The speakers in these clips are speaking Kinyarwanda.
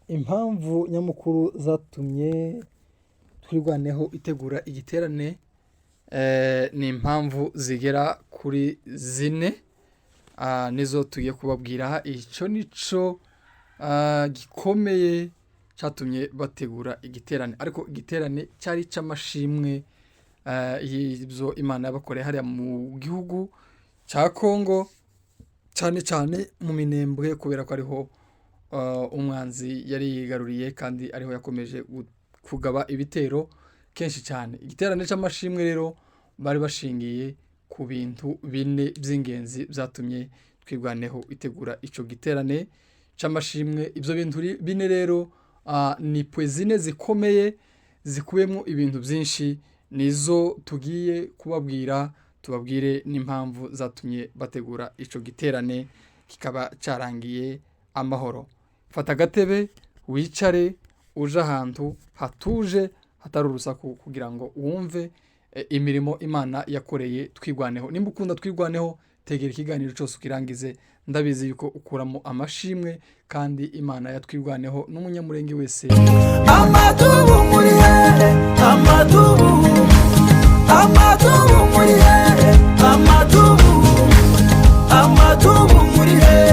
Impamvu nyamukuru zatumye twirwaneho itegura igiterane ni impamvu zigera kuri zine nizo tugiye kubabwira. Icyo nico gikomeye cyatumye bategura igiterane, ariko igiterane cyari cy'amashimwe y'ibyo Imana yabakoreye hariya mu gihugu cya Kongo, cyane cyane mu Minembwe, kubera ko ariho umwanzi yari yigaruriye kandi ariho yakomeje kugaba ibitero kenshi cyane. Igiterane cy'amashimwe rero bari bashingiye ku bintu bine by'ingenzi byatumye twirwaneho itegura icyo giterane cy'amashimwe. Ibyo bintu bine rero ni zine zikomeye zikubiyemo ibintu byinshi, nizo tugiye kubabwira, tubabwire n'impamvu zatumye bategura icyo giterane kikaba cyarangiye amahoro. Fata agatebe wicare, uje ahantu hatuje hatari urusaku, kugira ngo wumve imirimo Imana yakoreye twirwaneho. Nimba ukunda twirwaneho, tegera ikiganiro cyose ukirangize. Ndabizi yuko ukuramo amashimwe, kandi Imana yatwirwaneho n'umunyamurenge wese. Amadubu muri here, amadubu muri here, amadubu muri here,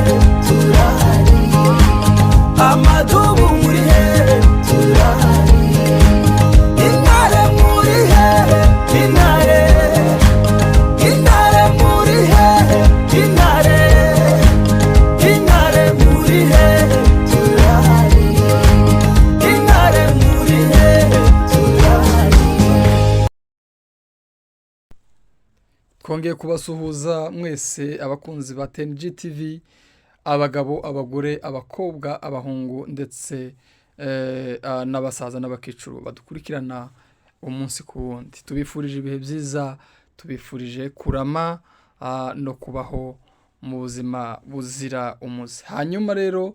turahari. Amadubu muri here, turahari. Intare muri here, intare muri here, intare muri here, turahari. Intare muri here, turahari. Twongeye kubasuhuza mwese abakunzi ba TNG TV, abagabo, abagore, abakobwa, abahungu, ndetse n'abasaza n'abakecuru badukurikirana umunsi ku wundi. Tubifurije ibihe byiza, tubifurije kurama no kubaho mu buzima buzira umuze. Hanyuma rero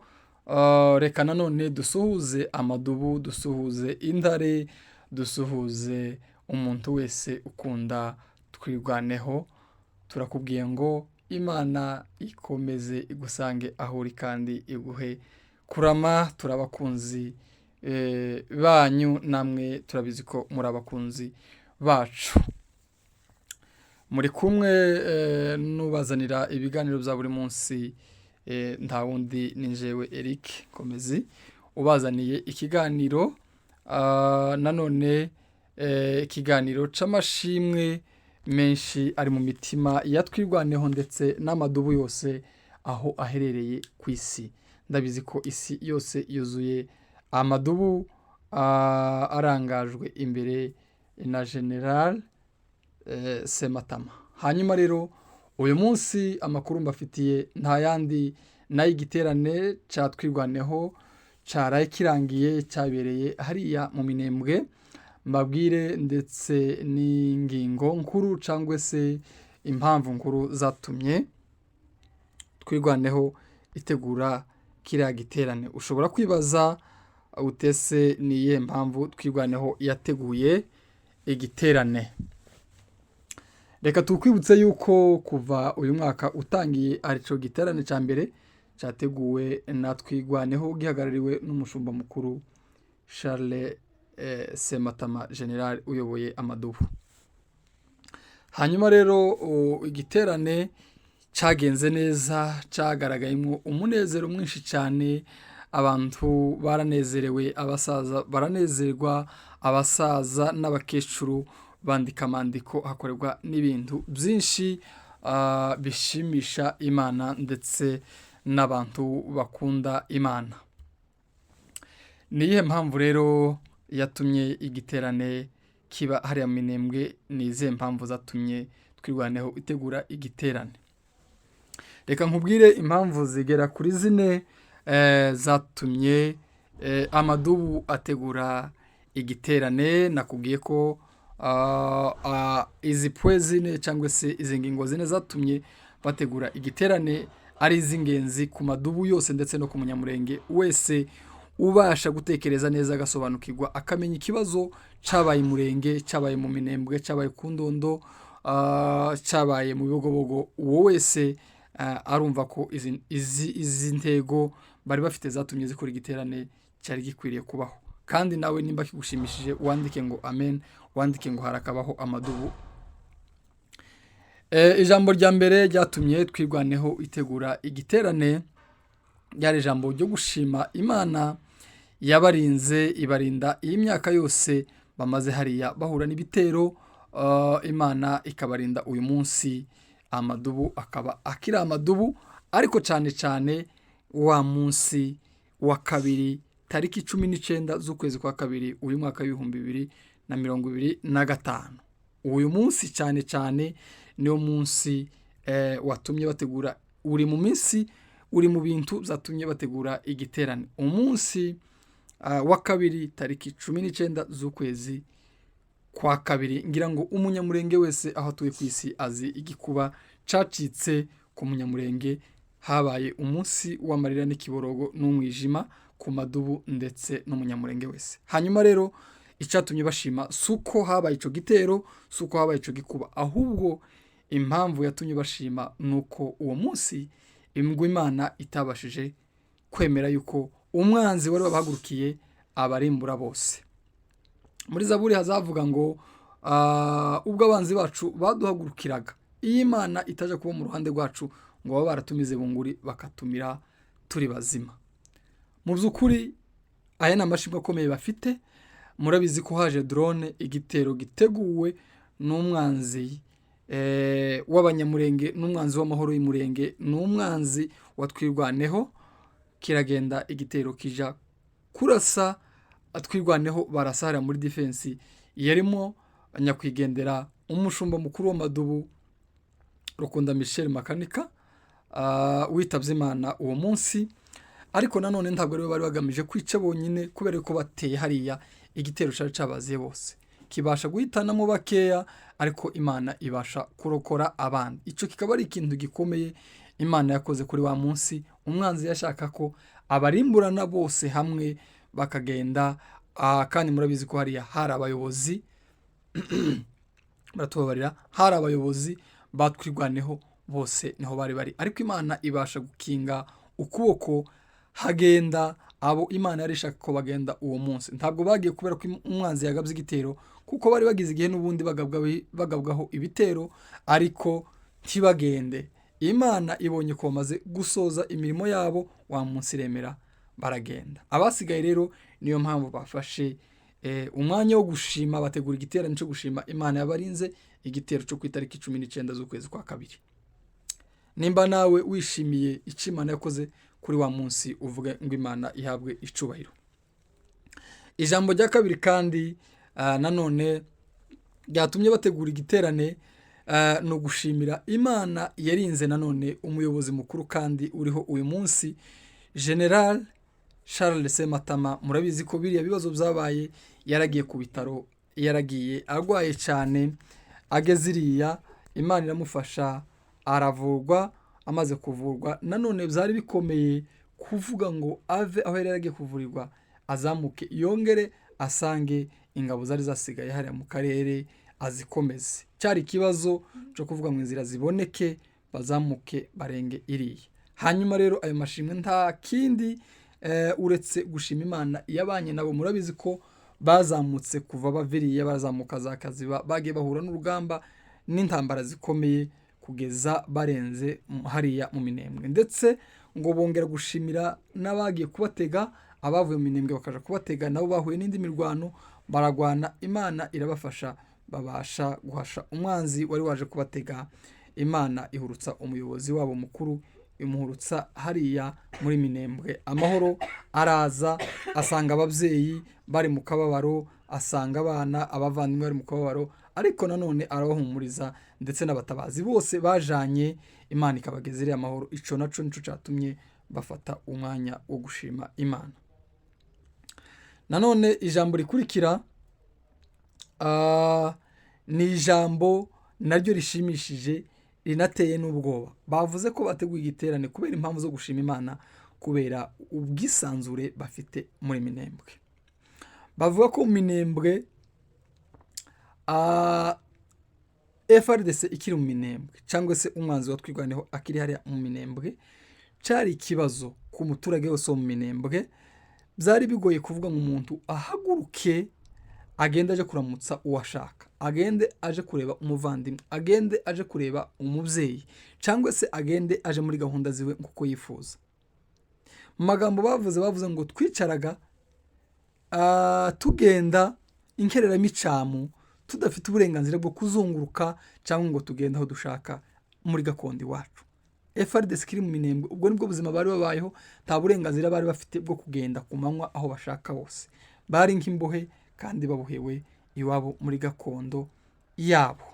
reka nanone dusuhuze amadubu, dusuhuze intare, dusuhuze umuntu wese ukunda twirwaneho. Turakubwiye ngo Imana ikomeze igusange aho uri kandi iguhe kurama. Turabakunzi banyu, namwe turabizi ko muri abakunzi bacu. Muri kumwe nubazanira ibiganiro bya buri munsi, nta wundi ni njyewe Eric Komezi ubazaniye ikiganiro, nanone ikiganiro c'amashimwe menshi ari mu mitima yatwirwaneho, ndetse n'amadubu yose aho aherereye ku isi. Ndabizi ko isi yose yuzuye amadubu arangajwe imbere na General Sematama. Hanyuma rero uyu munsi amakuru mbafitiye nta yandi n'ay'igiterane cyatwirwaneho cyaraye kirangiye, cyabereye hariya mu Minembwe. Mbabwire ndetse n'ingingo nkuru cyangwa se impamvu nkuru zatumye twirwaneho itegura kiriya giterane. Ushobora kwibaza utese ni iyihe mpamvu twirwaneho yateguye igiterane. Reka tukwibutse yuko kuva uyu mwaka utangiye aricyo giterane cya mbere cyateguwe na twirwaneho, gihagarariwe n'umushumba mukuru Charles Sematama General uyoboye amadubu. Hanyuma rero igiterane cyagenze neza, cyagaragayemo umunezero mwinshi cyane. Abantu baranezerewe, abasaza baranezerwa, abasaza n'abakecuru bandika amandiko, hakorerwa n'ibintu byinshi bishimisha Imana ndetse n'abantu bakunda Imana. Ni iyihe mpamvu rero yatumye igiterane kiba hariya mu Minembwe? Ni izihe mpamvu zatumye twirwaneho itegura igiterane? Reka nkubwire impamvu zigera kuri zine zatumye amadubu ategura igiterane. Nakubwiye ko izi zine cyangwa se izi ngingo zine zatumye bategura igiterane ari iz'ingenzi ku madubu yose, ndetse no ku munyamurenge wese ubasha gutekereza neza, agasobanukirwa, akamenya ikibazo cyabaye murenge, cyabaye mu Minembwe, cyabaye ku Ndondo, cyabaye mu Bibogobogo. Uwo wese arumva ko izi ntego bari bafite zatumye zikora igiterane cyari gikwiriye kubaho. Kandi nawe nimba kigushimishije wandike ngo amen, wandike ngo harakabaho amadubu. Ijambo rya mbere ryatumye twirwaneho itegura igiterane ryari ijambo ryo gushima Imana yabarinze ibarinda iyi myaka yose bamaze hariya bahura n'ibitero, Imana ikabarinda uyu munsi amadubu akaba akiri amadubu, ariko cyane cyane wa munsi wa kabiri tariki 19 z'ukwezi kwa kabiri uyu mwaka w'2025. Uyu munsi cyane cyane niyo munsi watumye bategura, uri mu minsi, uri mu bintu zatumye bategura igiterane. Umunsi wa kabiri tariki 19 z'ukwezi kwa kabiri, ngira ngo umunyamurenge wese aho atuye ku isi azi igikuba cacitse ku munyamurenge. Habaye umunsi w'amarira n'ikiborogo n'umwijima ku madubu ndetse n'umunyamurenge wese. Hanyuma rero icyatumye bashima suko habaye ico gitero, suko habaye ico gikuba, ahubwo impamvu yatumye bashima nuko uwo munsi Imana itabashije kwemera yuko umwanzi wari wabahagurukiye abarimbura bose. Muri Zaburi hazavuga ngo ubwo abanzi bacu baduhagurukiraga, iyo Imana itaje kuba mu ruhande rwacu ngo baba baratumize bunguri bakatumira turi bazima. Mu by'ukuri aya ni amashimwe akomeye bafite. Murabizi ko haje drone, igitero giteguwe n'umwanzi w'abanyamurenge, n'umwanzi w'amahoro y'umurenge, n'umwanzi watwirwaneho, kiragenda igitero kija kurasa atwirwaneho, barasara muri defense yarimo nyakwigendera umushumba mukuru w'amadubu Rukunda Michel Makanika witavye Imana uwo munsi. Ariko nanone ntabwo rero bari bagamije kwica bonyine, kubera ko bateye hariya igitero cyari cabaziye bose, kibasha guhitanamo bakeya, ariko Imana ibasha kurokora abandi. Ico kikaba ari ikintu gikomeye Imana yakoze kuri wa munsi. Umwanzi yashaka ko abarimburana bose hamwe bakagenda, kandi murabizi ko hariya hari abayobozi baratubabarira, hari abayobozi batwirwaneho bose niho bari bari, ariko Imana ibasha gukinga ukuboko, hagenda abo Imana yari ishaka ko bagenda uwo munsi. Ntabwo bagiye kubera ko umwanzi yagabye igitero, kuko bari bagize igihe n'ubundi bagabwaho ibitero, ariko ntibagende. Imana ibonye ko bamaze gusoza imirimo yabo, wa munsi iremera baragenda. Abasigaye rero niyo mpamvu bafashe umwanya wo gushima, bategura igiterane cyo gushima Imana yabarinze igitero cyo ku itariki 19 z'ukwezi kwa kabiri. Nimba nawe wishimiye icyo Imana yakoze kuri wa munsi, uvuge ngo Imana ihabwe icubahiro. Ijambo rya kabiri kandi nanone ryatumye bategura igiterane no gushimira Imana yarinze nanone umuyobozi mukuru kandi uriho uyu munsi, General Charles Sematama. Murabizi ko biriya bibazo byabaye, yaragiye ku bitaro, yaragiye arwaye cyane, ageze iriya Imana iramufasha aravurwa. Amaze kuvurwa nanone byari bikomeye kuvuga ngo ave aho yaragiye kuvurirwa azamuke yongere asange ingabo zari zasigaye hariya mu karere azikomeze. Cyari ikibazo cyo kuvuga ngo inzira ziboneke bazamuke barenge iriya. Hanyuma rero ayo mashimwe nta kindi uretse gushima Imana yabanye nabo. Murabizi ko bazamutse kuva baviriye, bazamuka za Kaziba, bagiye bahura n'urugamba n'intambara zikomeye kugeza barenze hariya mu Minembwe, ndetse ngo bongera gushimira n'abagiye kubatega, abavuye mu Minembwe bakaja kubatega, nabo bahuye n'indi mirwano baragwana. Imana irabafasha, babasha guhasha umwanzi wari waje kubatega. Imana ihurutsa umuyobozi wabo mukuru, imuhurutsa hariya muri Minembwe. Amahoro araza, asanga ababyeyi bari mu kababaro, asanga abana, abavandimwe bari mu kababaro, ariko nanone arabahumuriza, ndetse n'abatabazi bose bajanye, Imana ikabagezerera amahoro. Ico naco nico catumye bafata umwanya wo gushima Imana. Nanone ijambo rikurikira ni ijambo naryo rishimishije, rinateye n'ubwoba. Bavuze ko bateguye igiterane kubera impamvu zo gushima Imana, kubera ubwisanzure bafite muri Minembwe. Bavuga ko Minembwe FRDC ikiri mu Minembwe, cyangwa se umwanzi watwirwaneho akiri hariya mu Minembwe, cyari ikibazo ku muturage wese wo mu Minembwe byari bigoye kuvuga ngo umuntu ahaguruke agende aje kuramutsa uwo ashaka, agende aje kureba umuvandimwe, agende aje kureba umubyeyi, cyangwa se agende aje muri gahunda ziwe nk'uko yifuza. Mu magambo bavuze ngo twicaraga tugenda inkereramicamu tudafite uburenganzira bwo kuzunguruka cyangwa ngo tugende aho dushaka muri gakondo iwacu. FARDC kiri mu Minembwe, ubwo nibwo buzima bari babayeho, nta burenganzira bari bafite bwo kugenda ku manywa aho bashaka hose. Bari nk'imbohe kandi babohewe iwabo muri gakondo yabo.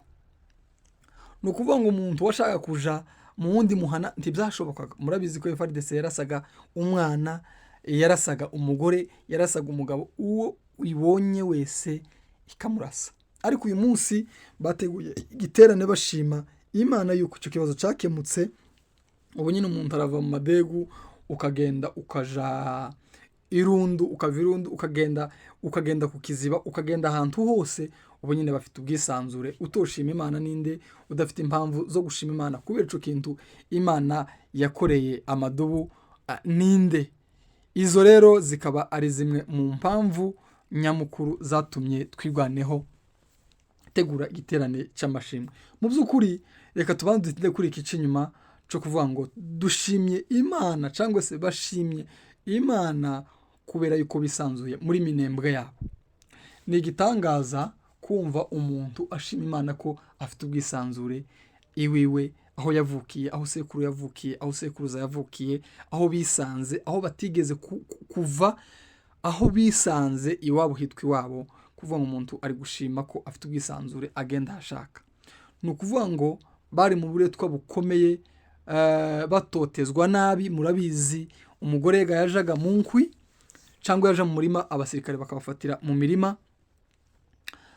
Ni ukuvuga ngo umuntu washaka kuja mu wundi muhana ntibyashobokaga. Murabizi ko FARDC yarasaga umwana, yarasaga umugore, yarasaga umugabo, uwo ibonye wese ikamurasa. Ariko uyu munsi bateguye igiterane bashima Imana yuko icyo kibazo cyakemutse. Ubu nyine umuntu arava mu madegu ukagenda ukaja Irundu, ukava Irundu ukagenda ku Kiziba, ukagenda ahantu hose. Ubu nyine bafite ubwisanzure, utoshima Imana ninde udafite impamvu zo gushima Imana kubera ico kintu Imana yakoreye amadubu ninde. Izo rero zikaba ari zimwe mu mpamvu nyamukuru zatumye twirwaneho tegura igiterane cy'amashimwe. Mu by'ukuri reka tubanze kuri iki cy'inyuma cyo kuvuga ngo dushimye Imana cyangwa se bashimye Imana kubera yuko bisanzuye muri Minembwe yabo. Ni igitangaza kumva umuntu ashima Imana ko afite ubwisanzure iwiwe, aho yavukiye, aho sekuru yavukiye, aho sekuruza yavukiye, aho bisanze, aho batigeze kuva, aho bisanze iwabo hitwa iwabo. Kuvuga ngo umuntu ari gushima ko afite ubwisanzure agenda ahashaka. Ni ukuvuga ngo bari mu buretwa bukomeye, batotezwa nabi. Murabizi umugore yajaga mu nkwi cyangwa yaje mu murima, abasirikare bakabafatira mu mirima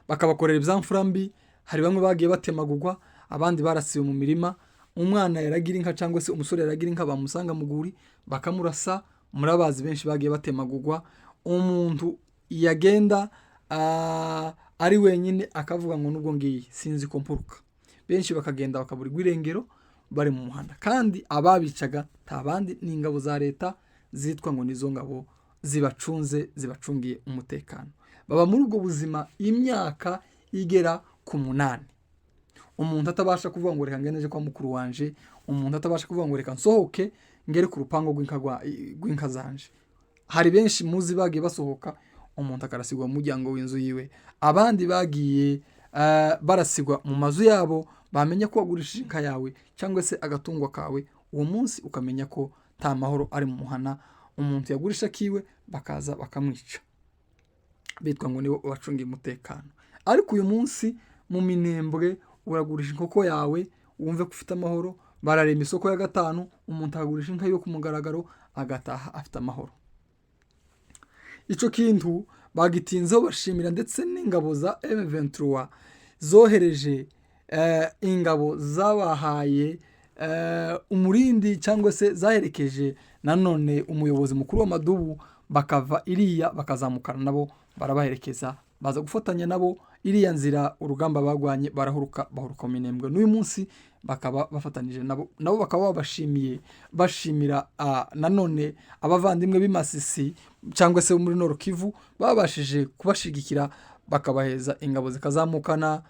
bakabakorera ibyamfura mbi. Hari bamwe bagiye batemagurwa, abandi barasiwe mu mirima. Umwana yaragira inka cyangwa se umusore yaragira inka, bamusanga mu guri bakamurasa. Murabazi benshi bagiye batemagurwa. Umuntu yagenda ari wenyine akavuga ngo nubwo ngiye sinzi ko mpuruka. Benshi bakagenda bakaburirwa irengero bari mu muhanda, kandi ababicaga nta bandi ni ingabo za leta zitwa ngo nizo ngabo zibacungiye umutekano. Baba muri ubwo buzima imyaka igera ku 8. Umuntu atabasha kuvuga ngo reka ngende kwa mukuru wanje, umuntu atabasha kuvuga ngo reka nsohoke ngere ku rupango rw'inka zanje. Hari benshi muzi bagiye basohoka, umuntu akarasigwa mu muryango w'inzu yiwe. Abandi bagiye barasigwa mu mazu yabo, bamenya ko wagurishije inka yawe cyangwa se agatungwa kawe. Uwo munsi ukamenya ko nta mahoro ari mu muhana. Umuntu yagurisha kiwe bakaza bakamwica, bitwa ngo niwe wacungiye umutekano. Ariko uyu munsi mu Minembwe uragurisha inkoko yawe wumve ko ufite amahoro. Bararema isoko ya 5, umuntu agurisha inka yo ku mugaragaro agataha afite amahoro. Ico kintu bagitinzeho bashimira ndetse n'ingabo za M23 zohereje ingabo zabahaye umurindi cyangwa se zaherekeje nanone umuyobozi mukuru w'amadubu, bakava iriya bakazamukana nabo barabaherekeza, baza gufatanya nabo iriya nzira urugamba bagwanye, bahuruka mu Minembwe. N'uyu munsi bakaba bafatanije nabo bakaba bashimira nanone abavandimwe b'Imasisi cyangwa se muri Nord Kivu babashije kubashigikira, bakabaheza ingabo zikazamukana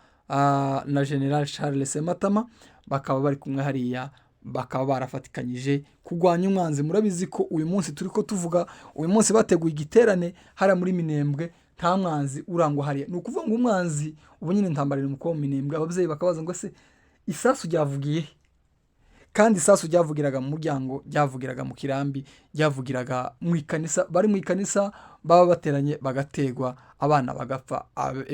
na General Charles Sematama, bakaba bari kumwe hariya, bakaba barafatikanyije kugwanya umwanzi. Murabizi ko uyu munsi turiko tuvuga, uyu munsi bateguye igiterane hara muri Minembwe, nta mwanzi urangwa hariya. Ni ukuvuga ngo umwanzi ubu nyine ntambarira mu Minembwe. Ababyeyi bakabaza ngo se isasu ryavugiye, kandi isasu ryavugiraga mu muryango, ryavugiraga mu kirambi, ryavugiraga mu ikanisa. Bari mu ikanisa baba bateranye bagategwa, abana bagapfa,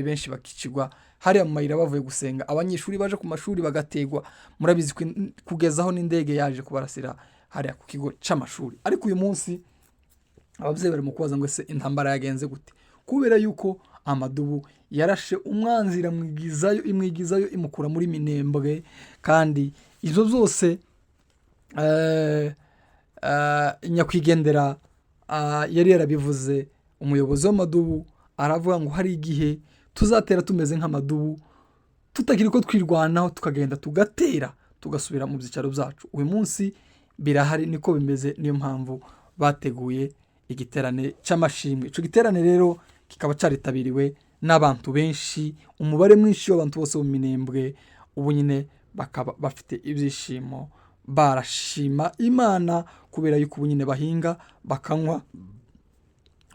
benshi bakicigwa hariya mu mayira bavuye gusenga. Abanyeshuri baje ku mashuri bagategwa. Murabizi kugezaho n'indege yaje kubarasira hariya ku kigo c'amashuri. Ariko uyu munsi ababyeyi bari mu kubaza ngo se intambara yagenze gute? Kubera yuko amadubu yarashe umwanzi imwigizayo imukura muri Minembwe. Kandi izo zose nyakwigendera yari yarabivuze. Umuyobozi w'amadubu aravuga ngo hari igihe tuzatera tumeze nk'amadubu, tutakiri ko twirwanaho, tukagenda tugatera tugasubira mu byicaro byacu. Uyu munsi birahari, niko bimeze. Niyo mpamvu bateguye igiterane c'amashimwe. Ico giterane rero kikaba caritabiriwe n'abantu benshi, umubare mwinshi w'abantu bose bo mu Minembwe ubu nyine bakaba bafite ibyishimo, barashima Imana kubera yuko ubu nyine bahinga bakanywa,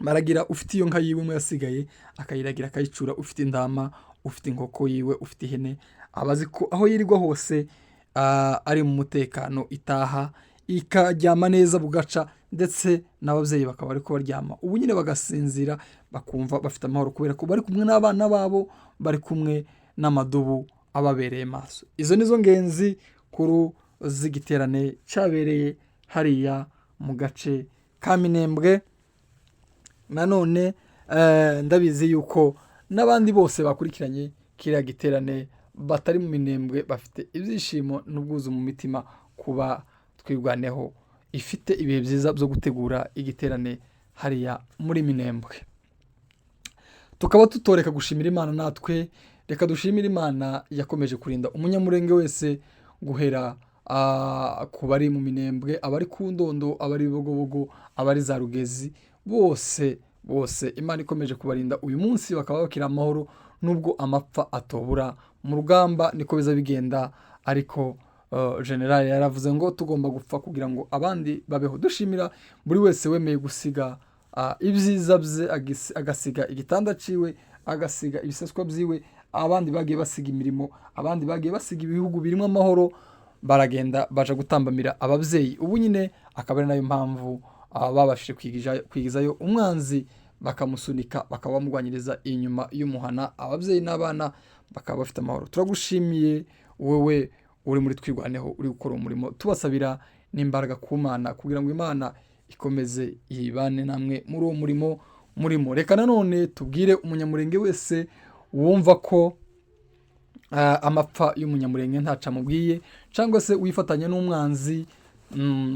baragira ufite iyo nka yiwe imwe yasigaye akayiragira akayicura, ufite indama, ufite inkoko yiwe, ufite ihene, abazi ko aho yirirwa hose ari mu mutekano, itaha ikaryama neza bugaca, ndetse n'ababyeyi bakaba ariko baryama ubu nyine bagasinzira bakumva bafite amahoro kubera ko bari kumwe n'abana babo, bari kumwe n'amadubu ababereye maso. Izo nizo ngenzi kuru z'igiterane cyabereye hariya mu gace ka Minembwe. Nanone ndabizi yuko n'abandi bose bakurikiranye kiriya giterane batari mu Minembwe bafite ibyishimo n'ubwuzu mu mitima kuba Twirwaneho ifite ibihe byiza byo gutegura igiterane hariya muri Minembwe. Tukaba tutoreka gushimira Imana, natwe reka dushimire Imana yakomeje kurinda umunyamurenge wese, guhera ku bari mu Minembwe, abari ku Ndondo, abari Bogobogo, abari za Rugezi, bose Imana ikomeje kubarinda uyu munsi bakaba bakira amahoro, nubwo amapfa atobura mu rugamba, niko biza bigenda, ariko general yaravuze ngo tugomba gupfa kugira ngo abandi babeho. Dushimira buri wese wemeye gusiga ibyiza bye, agasiga igitanda ciwe, agasiga ibiseswa byiwe, abandi bagiye basiga imirimo, abandi bagiye basiga ibihugu birimo amahoro, baragenda baje gutambamira ababyeyi. Ubu nyine akaba ari nayo mpamvu babashije kwigizayo umwanzi, bakamusunika, bakaba bamurwanyiriza inyuma y'umuhana, ababyeyi n'abana bakaba bafite amahoro. Turagushimiye wowe uri muri Twirwaneho, uri gukora umurimo, tubasabira n'imbaraga ku Mana kugira ngo Imana ikomeze yibane namwe muri uwo murimo murimo. Reka nanone tubwire umunyamurenge wese wumva ko amapfa y'umunyamurenge ntaca amubwiye, cyangwa se wifatanya n'umwanzi.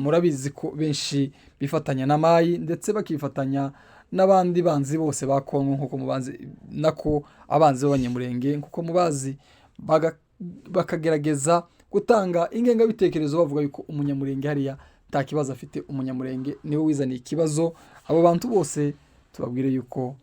Murabizi ko benshi bifatanya na Mayi, ndetse bakifatanya n'abandi banzi bose ba Kongo, nkuko mubanzi nako abanzi b'abanyamurenge nkuko mubazi, bakagerageza gutanga ingengabitekerezo bavuga yuko umunyamurenge hariya nta kibazo afite, umunyamurenge niwe wizaniye ikibazo. Abo bantu bose tubabwire yuko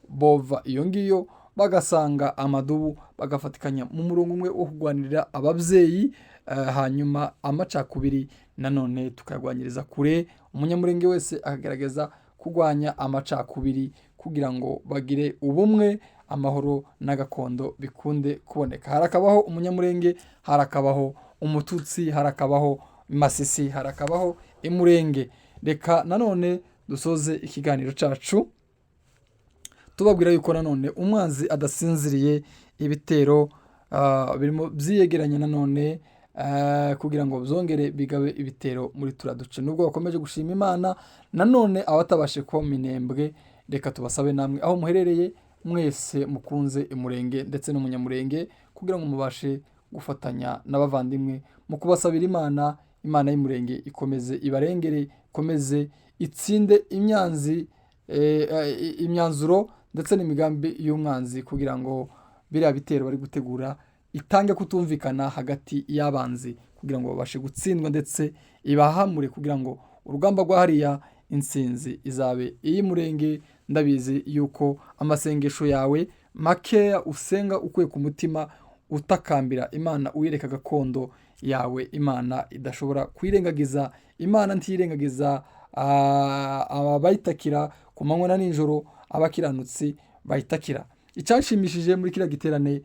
bova iyo ngiyo bagasanga amadubu, bagafatikanya mu murongo umwe wo kurwanirira ababyeyi, hanyuma amacakubiri nanone tukayarwanyiriza kure. Umunyamurenge wese akagerageza kurwanya amacakubiri kugira ngo bagire ubumwe, amahoro n'agakondo bikunde kuboneka. Harakabaho umunyamurenge, harakabaho umututsi, harakabaho Masisi, harakabaho Imurenge. Reka nanone dusoze ikiganiro cacu tubabwira yuko nanone umwanzi adasinziriye, ibitero birimo byiyegeranya nanone kugira ngo byongere bigabe ibitero muri turaduce. Nubwo bakomeje gushima Imana, nanone abatabashe kuba Minembwe, reka tubasabe namwe aho muherereye mwese mukunze Imurenge ndetse n'umunyamurenge, kugira ngo mubashe gufatanya n'abavandimwe mu kubasabira Imana. Imana y'Imurenge ikomeze ibarengere, ikomeze itsinde imyanzuro ndetse n'imigambi y'umwanzi, kugira ngo biriya bitero bari gutegura itange kutumvikana hagati y'abanzi, kugira ngo babashe gutsindwa, ndetse ibahamure kugira ngo urugamba rwa hariya intsinzi izabe iy'Imurenge. Ndabizi yuko amasengesho yawe makeya usenga ukuye ku mutima, utakambira Imana, uyereka gakondo yawe, Imana idashobora kwirengagiza. Imana ntiyirengagiza abayitakira ku manywa na nijoro, abakiranutsi bayitakira. Icyashimishije muri kiriya giterane,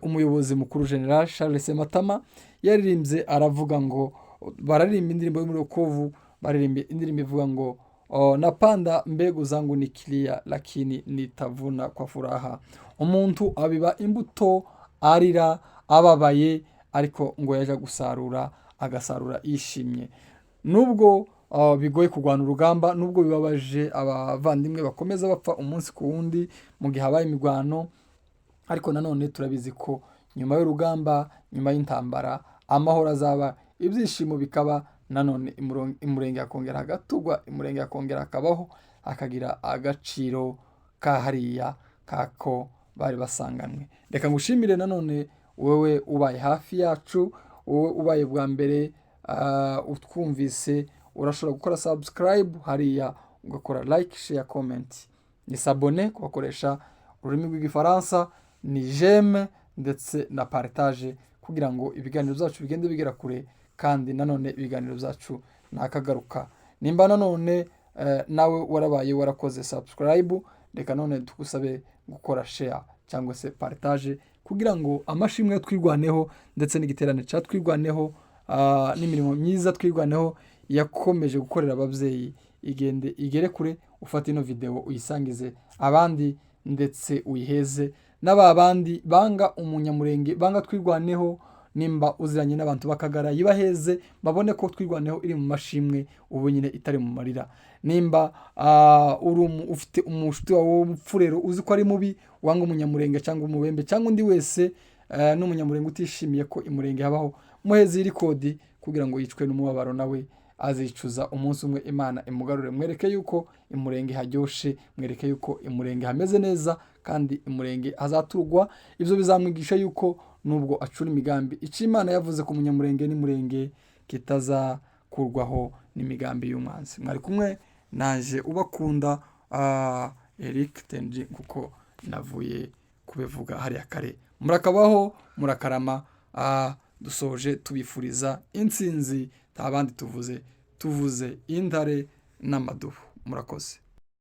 umuyobozi mukuru General Charles Matama yaririmbye, aravuga ngo bararirimba indirimbo yo muri Okovu, baririmba indirimbo ivuga ngo napanda mbegu zangu nikilia lakini nitavuna kwa furaha. Umuntu abiba imbuto arira ababaye, ariko ngo yaje gusarura agasarura yishimye. Nubwo bigoye kurwana urugamba, nubwo bibabaje abavandimwe bakomeza bapfa umunsi ku wundi mu gihe habaye imirwano, ariko nanone turabizi ko nyuma y'urugamba, nyuma y'intambara, amahoro azaba, ibyishimo bikaba. Nanone Imurenge yakongera agatugwa, Imurenge yakongera akabaho, akagira agaciro ka hariya kako bari basanganwe. Reka ngushimire nanone wowe ubaye hafi yacu, wowe ubaye bwa mbere utwumvise, urashobora gukora subscribe hariya ugakora like, share, comment. Ni s'abonner ku bakoresha ururimi rw'igifaransa, ni j'aime ndetse na partage kugira ngo ibiganiro byacu bigende bigera kure, kandi nanone ibiganiro byacu nakagaruka. Nimba nanone nawe warabaye warakoze subscribe, reka none tugusabe gukora share cyangwa se partage kugira ngo amashimwe twirwaneho ndetse n'igiterane cya twirwaneho n'imirimo myiza twirwaneho yakomeje gukorera ababyeyi igende igere kure. Ufata ino video uyisangize abandi ndetse uyiheze n'ababandi banga umunyamurenge, banga twirwaneho. Nimba uziranye n'abantu bakagara yibaheze babone ko twirwaneho iri mu mashimwe ubu nyine itari mu marira. Nimba ufite umushuti wawe w'umupfurero uzi ko ari mubi, wanga umunyamurenge cyangwa umubembe cyangwa undi wese n'umunyamurenge utishimiye ko imurenge habaho, muheze iri kodi kugira ngo yicwe n'umubabaro, nawe azicuza umunsi umwe Imana imugarure. Mwereke yuko imurenge haryoshe, mwereke yuko imurenge hameze neza, kandi imurenge hazaturwa. Ibyo bizamwigisha yuko nubwo acura imigambi icyo Imana yavuze ku munyamurenge n'imurenge kitazakurwaho n'imigambi y'umwanzi. Mwari kumwe naje ubakunda Eric Tenji kuko navuye kubivuga hariya kare. Murakabaho, murakarama. Dusoje tubifuriza intsinzi, nta bandi tuvuze intare n'amadubu. Murakoze.